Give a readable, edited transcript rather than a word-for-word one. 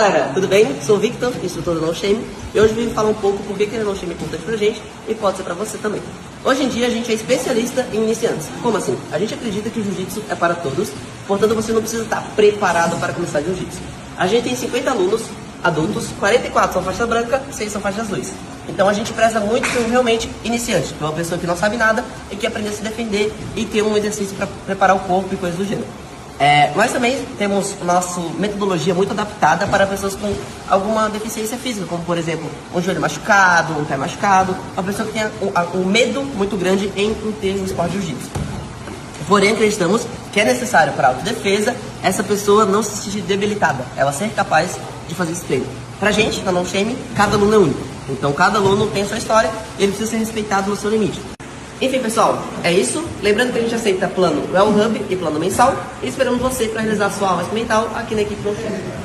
Galera, tudo bem? Sou o Victor, instrutor do No Shame, e hoje vim falar um pouco por que o No Shame é importante pra gente e pode ser pra você também. Hoje em dia a gente é especialista em iniciantes. Como assim? A gente acredita que o jiu-jitsu é para todos, portanto você não precisa estar preparado para começar jiu-jitsu. A gente tem 50 alunos adultos, 44 são faixa branca, 6 são faixas azuis. Então a gente preza muito por realmente iniciante, que é uma pessoa que não sabe nada e que aprende a se defender e ter um exercício para preparar o corpo e coisas do gênero. Nós também temos nossa metodologia muito adaptada para pessoas com alguma deficiência física, como por exemplo, um joelho machucado, um pé machucado, uma pessoa que tenha um medo muito grande em ter um esporte de jiu-jitsu. Porém, acreditamos que é necessário para a autodefesa essa pessoa não se sentir debilitada, ela ser capaz de fazer esse treino. Pra gente, na No Shame, cada aluno é único. Então, cada aluno tem a sua história e ele precisa ser respeitado no seu limite. Enfim, pessoal, é isso. Lembrando que a gente aceita plano Well Hub e plano mensal. E esperamos você para realizar sua aula experimental aqui na equipe No Shame.